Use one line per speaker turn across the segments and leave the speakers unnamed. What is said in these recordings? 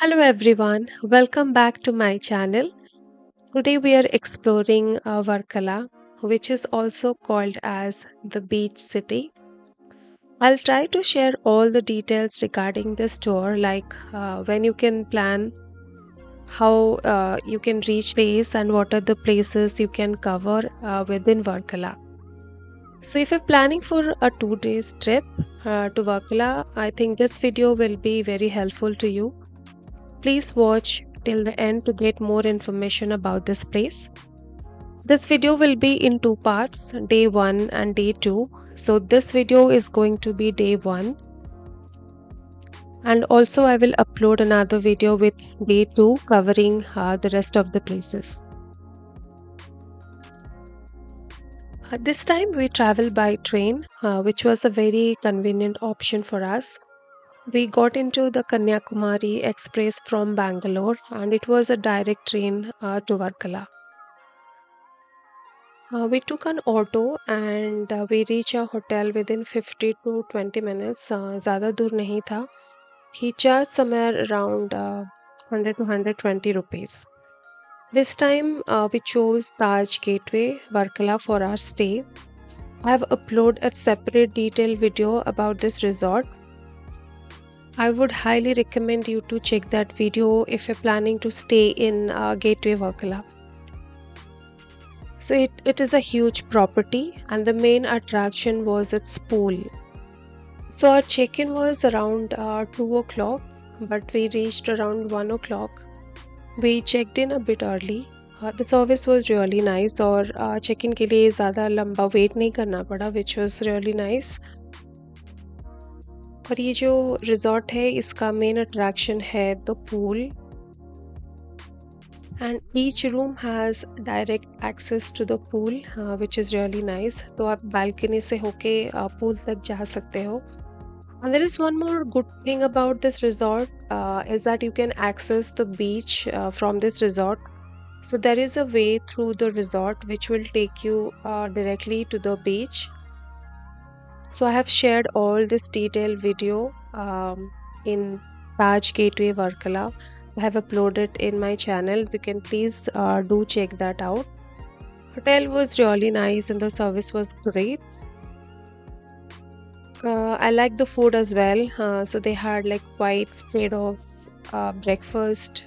Hello everyone, welcome back to my channel. Today we are exploring Varkala, which is also called as the beach city. I'll try to share all the details regarding this tour, like when you can plan, how you can reach place, and what are the places you can cover within Varkala. So, if you're planning for a 2 days trip to Varkala, I think this video will be very helpful to you. Please watch till the end to get more information about this place. This video will be in two parts, day 1 and day 2. So this video is going to be day 1, and also I will upload another video with day 2 covering the rest of the places. This time we travel by train, which was a very convenient option for us. We got into the Kanyakumari Express from Bangalore, and it was a direct train to Varkala. We took an auto and we reached our hotel within 50 to 20 minutes. ज़्यादा दूर नहीं था. He charged somewhere around 100 to 120 rupees. This time we chose Taj Gateway, Varkala for our stay. I have uploaded a separate detailed video about this resort. I would highly recommend you to check that video if you're planning to stay in Gateway Varkala. So it is a huge property, and the main attraction was its pool. So our check-in was around 2 o'clock, but we reached around 1 o'clock. We checked in a bit early. The service was really nice और check-in के लिए ज़्यादा लंबा wait नहीं करना पड़ा, which was really nice. और ये जो रिजॉर्ट है इसका मेन अट्रैक्शन है the pool, and each room has direct access to the pool, which is really nice. तो आप balcony से होके pool तक जा सकते हो. And there is one more good thing about this resort is that you can access the beach from this resort. So there is a way through the resort which will take you directly to the beach. So I have shared all this detailed video in Taj Gateway Varkala. I have uploaded in my channel. You can please do check that out. Hotel was really nice and the service was great. I like the food as well. So they had like white spread of breakfast.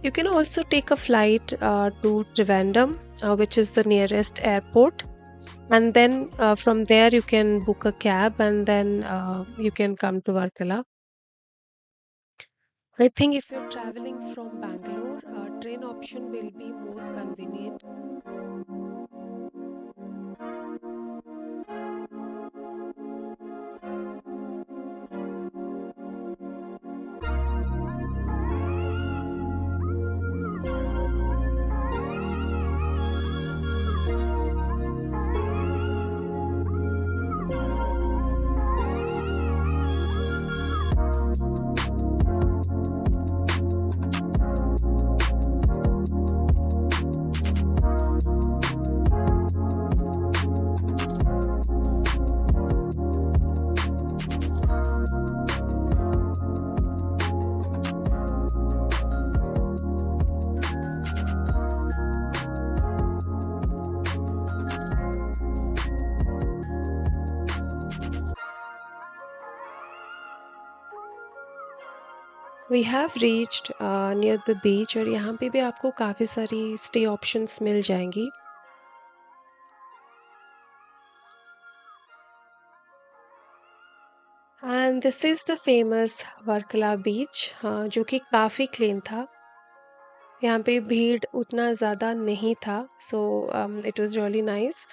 You can also take a flight to Trivandrum, which is the nearest airport, and then from there you can book a cab and then you can come to Varkala. I think if you're traveling from Bangalore, train option will be more convenient. We have reached near the beach और यहाँ पे भी आपको काफ़ी सारी stay options मिल जाएंगी. And this is the famous Varkala beach, जो कि काफ़ी clean था. यहाँ पे भीड़ उतना ज़्यादा नहीं था. So it was really nice.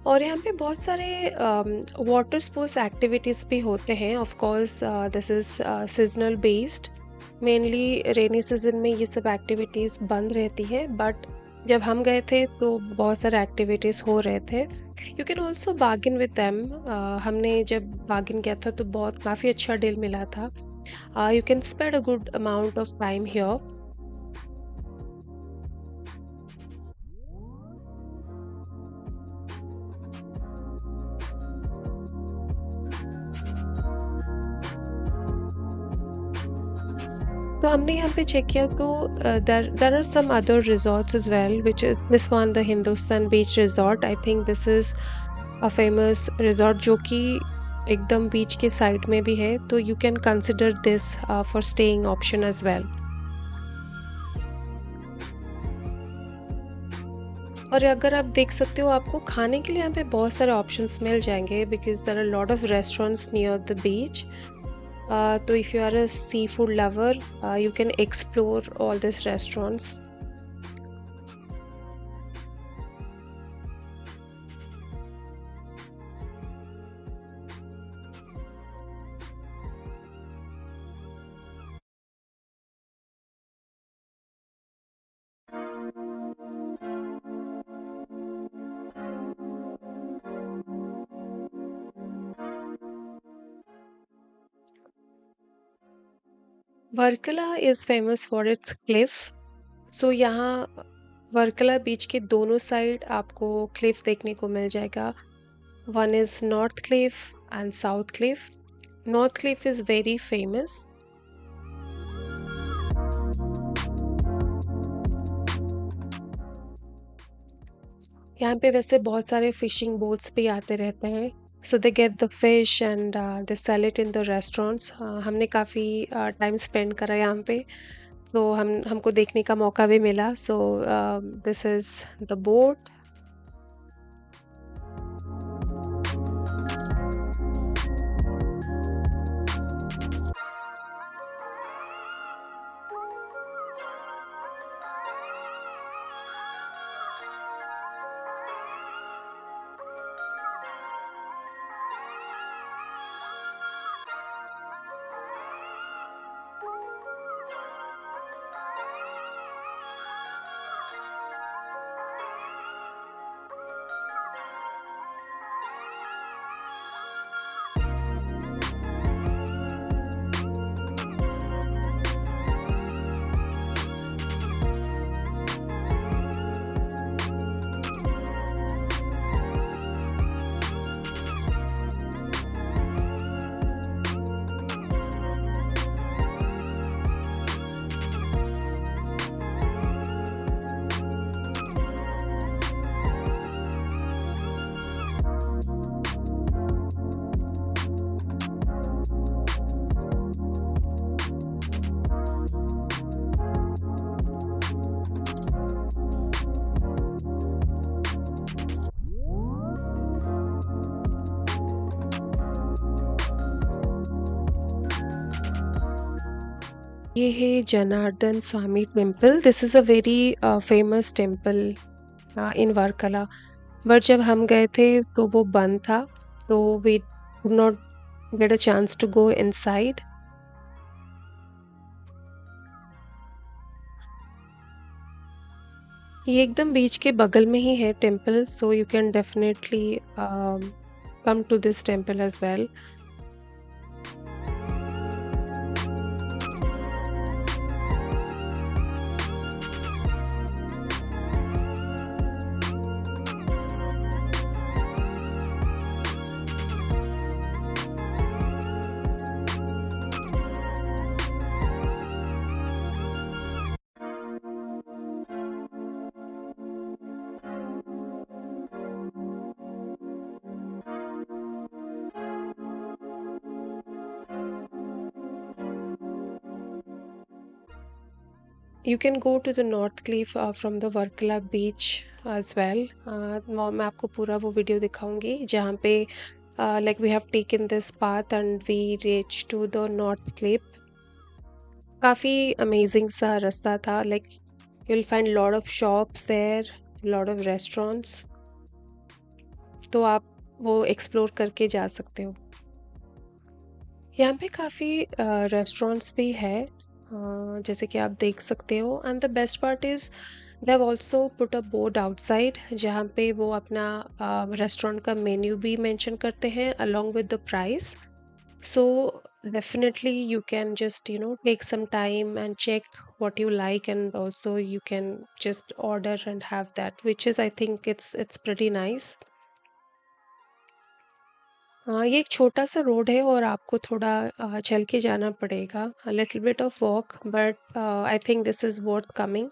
और यहाँ पे बहुत सारे वाटर स्पोर्ट्स एक्टिविटीज़ भी होते हैं. Of course this is seasonal based. Mainly rainy season में ये सब एक्टिविटीज़ बंद रहती है, बट जब हम गए थे तो बहुत सारे एक्टिविटीज़ हो रहे थे. You can also bargain with them. हमने जब बार्गिन किया था तो बहुत काफ़ी अच्छा डील मिला था। You can spend a good amount of time here. तो हमने यहाँ पे चेक किया तो there are some other resorts as well which is this one the Hindustan beach resort. I think this is a famous resort जो कि एकदम beach के साइड में भी है, तो you can consider this for staying option as well. और अगर आप देख सकते हो आपको खाने के लिए यहाँ पे बहुत सारे ऑप्शंस मिल जाएंगे because there are lot of restaurants near the beach. तो if you are a sea food lover you can explore all these restaurants. Varkala is famous for its cliff. So यहाँ वर्कला बीच के दोनों साइड आपको क्लिफ देखने को मिल जाएगा। One is north Cliff and south Cliff. North Cliff is very famous. यहाँ पे वैसे बहुत सारे फिशिंग बोट्स भी आते रहते हैं। So they get the fish and they sell it in the restaurants. हमने काफ़ी टाइम स्पेंड करा यहाँ पे, तो हमको देखने का मौका भी मिला। So this is the boat. ये है Janardhana Swamy temple. This is a very famous temple in Varkala. But जब हम गए थे तो वो बंद था, तो we could not get a chance to go inside. ये एकदम बीच के बगल में ही है temple, so you can definitely come to this temple as well. You can go to the North Cliff from the Varkala beach as well. मैं आपको पूरा वो वीडियो दिखाऊंगी जहाँ पे like we have taken this path and we reached to the North Cliff. काफ़ी amazing सा रास्ता था। like you'll find lot of shops there, lot of restaurants. तो आप वो एक्सप्लोर करके जा सकते हो। यहाँ पे काफ़ी रेस्टोरेंट्स भी है, जैसे कि आप देख सकते हो। And the best part is they have also put a board outside जहाँ पे वो अपना रेस्टोरेंट का मेन्यू भी मेंशन करते हैं along with the price. So definitely you can just take some time and check what you like, and also you can just order and have that, which is I think it's pretty nice. ये एक छोटा सा road है और आपको थोड़ा चल के जाना पड़ेगा, a little bit of walk, but I think this is worth coming.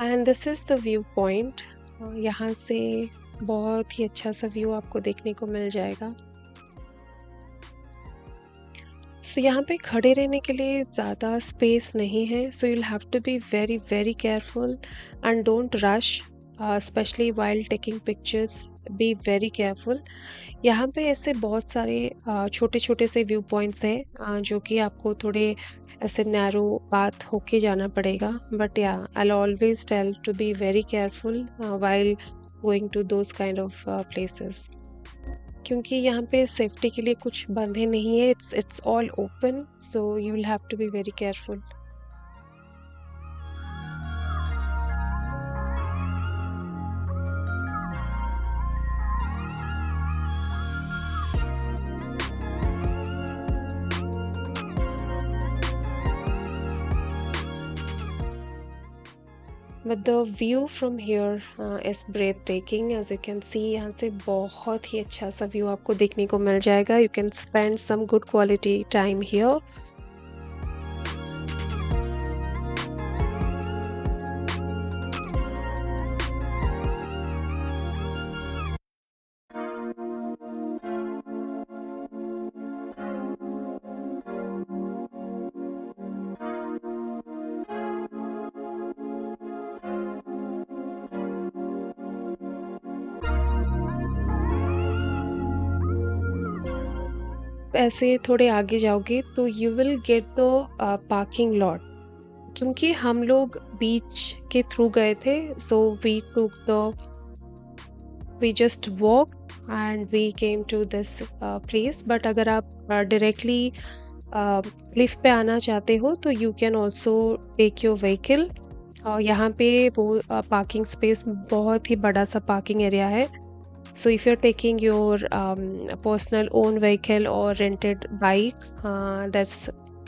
And this is the view point. यहाँ से बहुत ही अच्छा सा व्यू आपको देखने को मिल जाएगा। सो यहाँ पे खड़े रहने के लिए ज़्यादा स्पेस नहीं है, so you'll have to be very very careful and don't rush, specially while taking pictures, be very careful. यहाँ पे ऐसे बहुत सारे छोटे छोटे से व्यू पॉइंट्स हैं जो कि आपको थोड़े ऐसे नैरो पाथ होके जाना पड़ेगा, बट या I always tell to be very careful while going to those kind of places, क्योंकि यहाँ पे सेफ्टी के लिए कुछ बंधे नहीं है, it's all open, so you will have to be very careful. But the view from here is breathtaking. As you can see, यहाँ से बहुत ही अच्छा सा व्यू आपको देखने को मिल जाएगा। You can spend some good quality time here. ऐसे थोड़े आगे जाओगे तो you will get the parking lot. क्योंकि हम लोग बीच के थ्रू गए थे, so we just walk and we came to this place. But अगर आप डायरेक्टली क्लिफ पे आना चाहते हो तो you can also take your vehicle. और यहाँ पे वो पार्किंग स्पेस बहुत ही बड़ा सा पार्किंग एरिया है। So if you're taking your personal own vehicle or rented bike, that's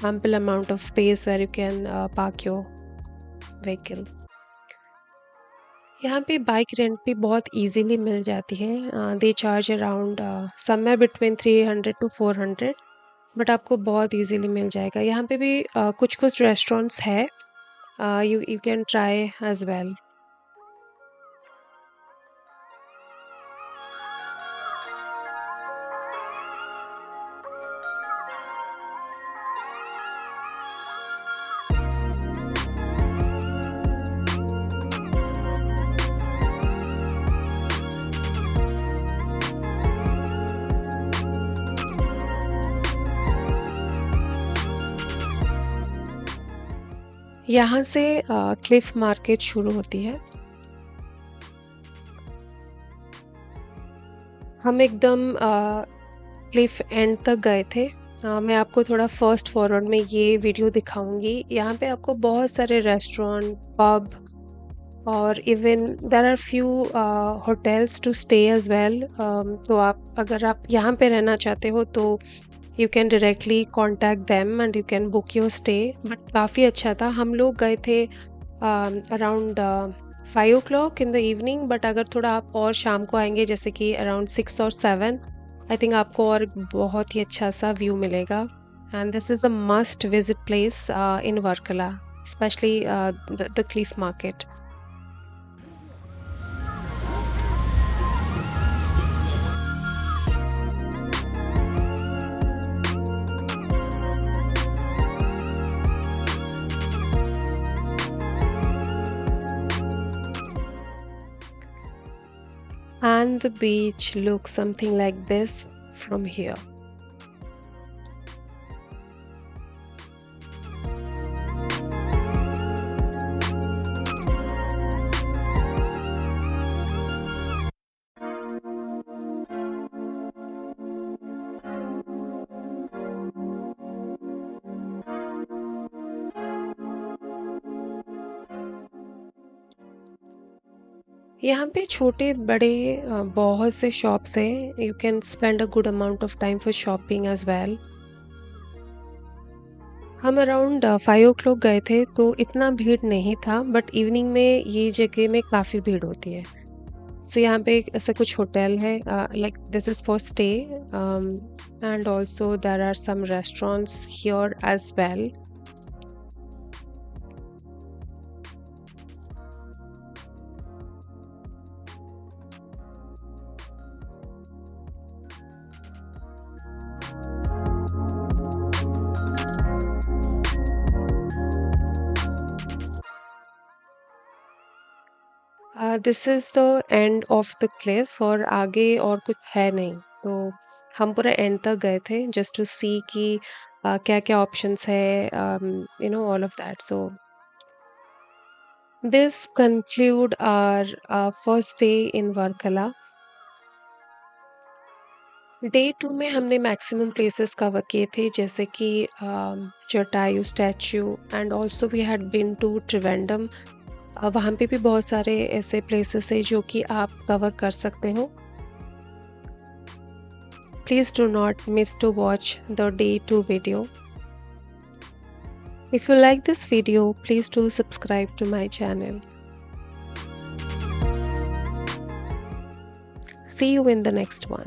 ample amount of space where you can park your vehicle. यहाँ पे बाइक रेंट भी बहुत इजीली मिल जाती है। They charge around somewhere between 300 to 400, but आपको बहुत easily मिल जाएगा। यहाँ पे भी कुछ कुछ रेस्टोरेंट्स है, you can try as well. यहाँ से क्लिफ मार्केट शुरू होती है। हम एकदम क्लिफ एंड तक गए थे। मैं आपको थोड़ा फर्स्ट फॉरवर्ड में ये वीडियो दिखाऊंगी। यहाँ पे आपको बहुत सारे रेस्टोरेंट, पब और even there are few hotels to stay as well. तो अगर आप यहाँ पे रहना चाहते हो तो you can directly contact them and you can book your stay. But काफ़ी अच्छा था। हम लोग गए थे around 5 o'clock in the evening, but अगर थोड़ा आप और शाम को आएंगे जैसे कि अराउंड 6 or 7, आई थिंक आपको और बहुत ही अच्छा सा व्यू मिलेगा। And this is a must visit place in Varkala, specially the Cliff market. And the beach looks something like this from here. यहाँ पे छोटे बड़े बहुत से शॉप्स हैं। You can spend a good amount of time for shopping as well. हम around 5 o'clock गए थे तो इतना भीड़ नहीं था, बट इवनिंग में ये जगह में काफ़ी भीड़ होती है। सो यहाँ पे ऐसा कुछ होटल है, like this is for stay, and also there are some restaurants here as well. This is the end of the cliff, और आगे और कुछ है नहीं। तो हम पूरा एंड तक गए थे जस्ट टू सी कि क्या क्या ऑप्शंस है, you know, all of that. So this conclude our first day in Varkala. Day 2 में हमने मैक्सिमम प्लेसेस कवर किए थे, जैसे कि Jatayu statue, and also we had been to Trivandrum. वहाँ पे भी बहुत सारे ऐसे प्लेसेस है जो कि आप कवर कर सकते हो। Please do not miss to watch the Day 2 video. If you like this video, please do subscribe to my channel. See you in the next one.